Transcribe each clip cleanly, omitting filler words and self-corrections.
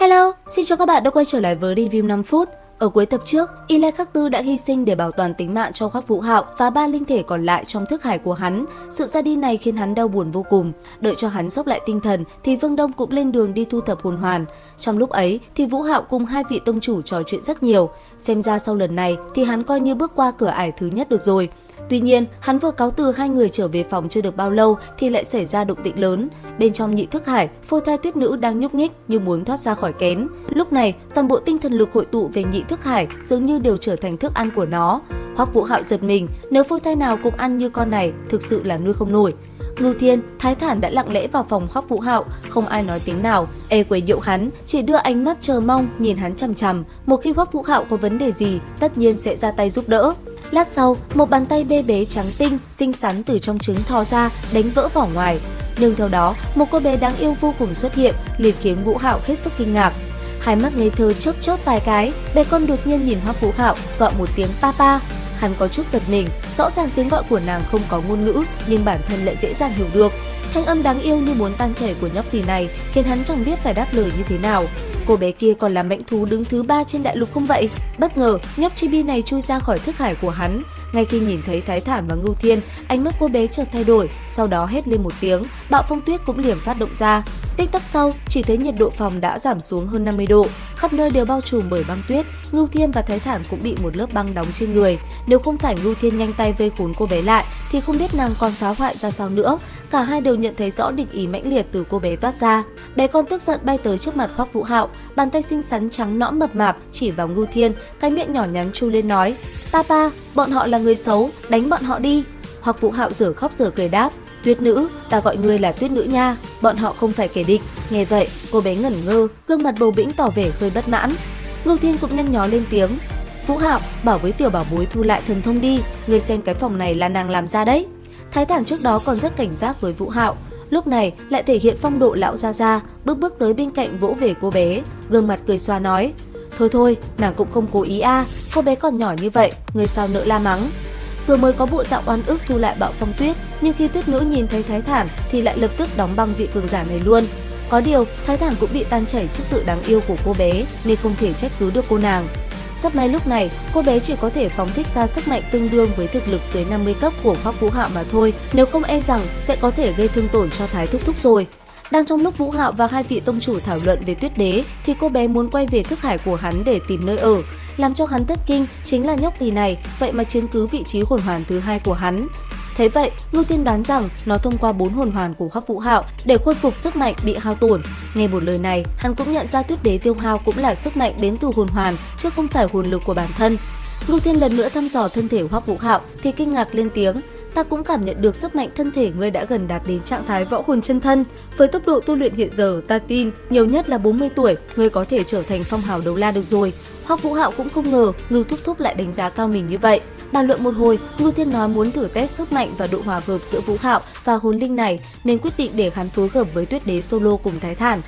Hello, xin chào các bạn đã quay trở lại với review 5 phút. Ở cuối tập trước, Y Lai Khắc Tư đã hy sinh để bảo toàn tính mạng cho Hoắc Vũ Hạo và 3 linh thể còn lại trong thức hải của hắn. Sự ra đi này khiến hắn đau buồn vô cùng. Đợi cho hắn dốc lại tinh thần thì Vương Đông cũng lên đường đi thu thập hồn hoàn. Trong lúc ấy thì Vũ Hạo cùng hai vị tông chủ trò chuyện rất nhiều. Xem ra sau lần này thì hắn coi như bước qua cửa ải thứ nhất được rồi. Tuy nhiên, hắn vừa cáo từ hai người trở về phòng chưa được bao lâu thì lại xảy ra động tĩnh lớn. Bên trong nhị thức hải, phôi thai tuyết nữ đang nhúc nhích như muốn thoát ra khỏi kén. Lúc này, toàn bộ tinh thần lực hội tụ về nhị thức hải dường như đều trở thành thức ăn của nó. Hoắc Vũ Hạo giật mình, nếu phôi thai nào cũng ăn như con này, thực sự là nuôi không nổi. Ngưu Thiên, Thái Thản đã lặng lẽ vào phòng Hoắc Vũ Hạo, không ai nói tiếng nào. Quấy nhiễu hắn, chỉ đưa ánh mắt chờ mong nhìn hắn chằm chằm. Một khi Hoắc Vũ Hạo có vấn đề gì, tất nhiên sẽ ra tay giúp đỡ. Lát sau, một bàn tay bê bế trắng tinh, xinh xắn từ trong trứng thò ra, đánh vỡ vỏ ngoài. Nhưng theo đó, một cô bé đáng yêu vô cùng xuất hiện, liền khiến Vũ Hạo hết sức kinh ngạc. Hai mắt ngây thơ chớp chớp vài cái, bé con đột nhiên nhìn Hoắc Vũ Hạo, gọi một tiếng papa. Hắn có chút giật mình, rõ ràng tiếng gọi của nàng không có ngôn ngữ, nhưng bản thân lại dễ dàng hiểu được. Thanh âm đáng yêu như muốn tan chảy của nhóc tỳ này khiến hắn chẳng biết phải đáp lời như thế nào. Cô bé kia còn là mãnh thú đứng thứ 3 trên đại lục không vậy? Bất ngờ, nhóc chibi này chui ra khỏi thức hải của hắn. Ngay khi nhìn thấy Thái Thản và Ngưu Thiên, ánh mắt cô bé chợt thay đổi, sau đó hét lên một tiếng, bạo phong tuyết cũng liền phát động ra. Tích tắc sau, chỉ thấy nhiệt độ phòng đã giảm xuống hơn 50 độ, khắp nơi đều bao trùm bởi băng tuyết. Ngưu Thiên và Thái Thản cũng bị một lớp băng đóng trên người. Nếu không phải Ngưu Thiên nhanh tay vây khốn cô bé lại, thì không biết nàng còn phá hoại ra sao nữa. Cả hai đều nhận thấy rõ địch ý mãnh liệt từ cô bé toát ra. Bé con tức giận bay tới trước mặt Hoắc Vũ Hạo, bàn tay xinh xắn trắng nõn mập mạp chỉ vào Ngưu Thiên, cái miệng nhỏ nhắn chu lên nói: "Papa, bọn họ là người xấu, đánh bọn họ đi." Hoắc Vũ Hạo dở khóc dở cười đáp: "Tuyết nữ, ta gọi ngươi là Tuyết nữ nha, bọn họ không phải kẻ địch." Nghe vậy, cô bé ngẩn ngơ, gương mặt bầu bĩnh tỏ vẻ hơi bất mãn. Ngưu Thiên cũng nhăn nhó lên tiếng: "Vũ Hạo, bảo với tiểu bảo bối thu lại thần thông đi, ngươi xem cái phòng này là nàng làm ra đấy." Thái Thản trước đó còn rất cảnh giác với Vũ Hạo, lúc này lại thể hiện phong độ lão gia, bước tới bên cạnh vỗ về cô bé, gương mặt cười xoa nói: "Thôi thôi, nàng cũng không cố ý a, cô bé còn nhỏ như vậy, người sao nỡ la mắng." Vừa mới có bộ dạng oan ức thu lại bạo phong tuyết, nhưng khi tuyết nữ nhìn thấy Thái Thản thì lại lập tức đóng băng vị cường giả này luôn. Có điều, Thái Thản cũng bị tan chảy trước sự đáng yêu của cô bé nên không thể trách cứ được cô nàng. Rất may lúc này, cô bé chỉ có thể phóng thích ra sức mạnh tương đương với thực lực dưới 50 cấp của Hoắc Vũ Hạo mà thôi, nếu không e rằng sẽ có thể gây thương tổn cho Thái Thúc Thúc rồi. Đang trong lúc Vũ Hạo và hai vị tông chủ thảo luận về Tuyết Đế thì cô bé muốn quay về thức hải của hắn để tìm nơi ở. Làm cho hắn thất kinh chính là nhóc tỳ này, vậy mà chiếm cứ vị trí hồn hoàn thứ 2 của hắn. Thế vậy, Ngưu Thiên đoán rằng nó thông qua 4 hồn hoàn của Hoắc Vũ Hạo để khôi phục sức mạnh bị hao tổn. Nghe một lời này, hắn cũng nhận ra Tuyết Đế tiêu hao cũng là sức mạnh đến từ hồn hoàn chứ không phải hồn lực của bản thân. Ngưu Thiên lần nữa thăm dò thân thể Hoắc Vũ Hạo thì kinh ngạc lên tiếng: "Ta cũng cảm nhận được sức mạnh thân thể ngươi đã gần đạt đến trạng thái võ hồn chân thân. Với tốc độ tu luyện hiện giờ, ta tin nhiều nhất là 40 tuổi, ngươi có thể trở thành phong hào đấu la được rồi." Hoắc Vũ Hạo cũng không ngờ Ngưu Thúc Thúc lại đánh giá cao mình như vậy. Bàn luận một hồi, Ngưu Thiên nói muốn thử test sức mạnh và độ hòa hợp giữa Vũ Hạo và hồn linh này nên quyết định để hắn phối hợp với Tuyết Đế solo cùng Thái Thản.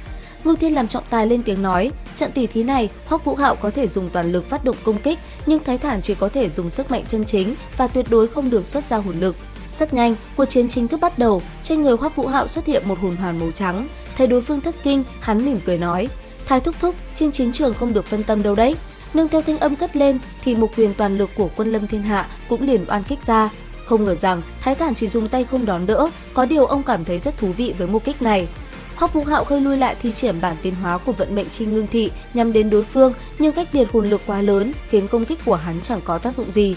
Ngưu Thiên làm trọng tài lên tiếng nói: "Trận tỷ thí này, Hoắc Vũ Hạo có thể dùng toàn lực phát động công kích, nhưng Thái Thản chỉ có thể dùng sức mạnh chân chính và tuyệt đối không được xuất ra hồn lực." Rất nhanh, cuộc chiến chính thức bắt đầu. Trên người Hoắc Vũ Hạo xuất hiện một hồn hoàn màu trắng. Thấy đối phương thất kinh, hắn mỉm cười nói: "Thái Thúc Thúc, trên chiến trường không được phân tâm đâu đấy." Nương theo thanh âm cất lên thì Mục Huyền toàn lực của Quân Lâm Thiên Hạ cũng liền oan kích ra. Không ngờ rằng Thái Thản chỉ dùng tay không đón đỡ, có điều ông cảm thấy rất thú vị với mục kích này. Hoắc Vũ Hạo hơi lui lại thi triển bản tiến hóa của vận mệnh chi ngưng thị nhằm đến đối phương, nhưng cách biệt hồn lực quá lớn khiến công kích của hắn chẳng có tác dụng gì.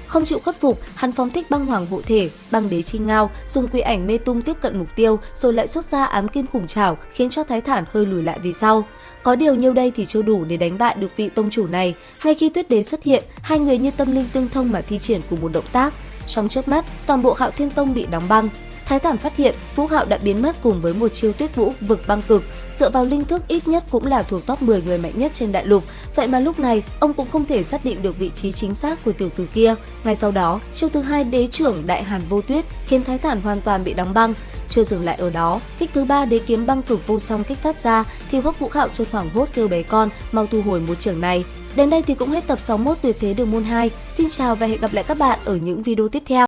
Không chịu khuất phục, hắn phóng thích băng hoàng hộ thể, băng đế chi ngao, dùng quỷ ảnh mê tung tiếp cận mục tiêu, rồi lại xuất ra ám kim khủng trảo, khiến cho Thái Thản hơi lùi lại về sau. Có điều nhiêu đây thì chưa đủ để đánh bại được vị tông chủ này. Ngay khi Tuyết Đế xuất hiện, hai người như tâm linh tương thông mà thi triển cùng một động tác. Trong chớp mắt, toàn bộ Hạo Thiên Tông bị đóng băng. Thái Thản phát hiện Vũ Hạo đã biến mất cùng với một chiêu Tuyết Vũ vực băng cực, dựa vào linh thức ít nhất cũng là thuộc top 10 người mạnh nhất trên đại lục. Vậy mà lúc này ông cũng không thể xác định được vị trí chính xác của tiểu tử kia. Ngay sau đó, chiêu thứ 2 Đế trưởng Đại Hàn Vô Tuyết khiến Thái Thản hoàn toàn bị đóng băng. Chưa dừng lại ở đó, kích thứ 3 Đế kiếm băng cực vô song kích phát ra thì Hoắc Vũ Hạo chợt hoảng hốt kêu bé con mau thu hồi một chưởng này. Đến đây thì cũng hết tập 61 Tuyệt Thế Đường Môn 2. Xin chào và hẹn gặp lại các bạn ở những video tiếp theo.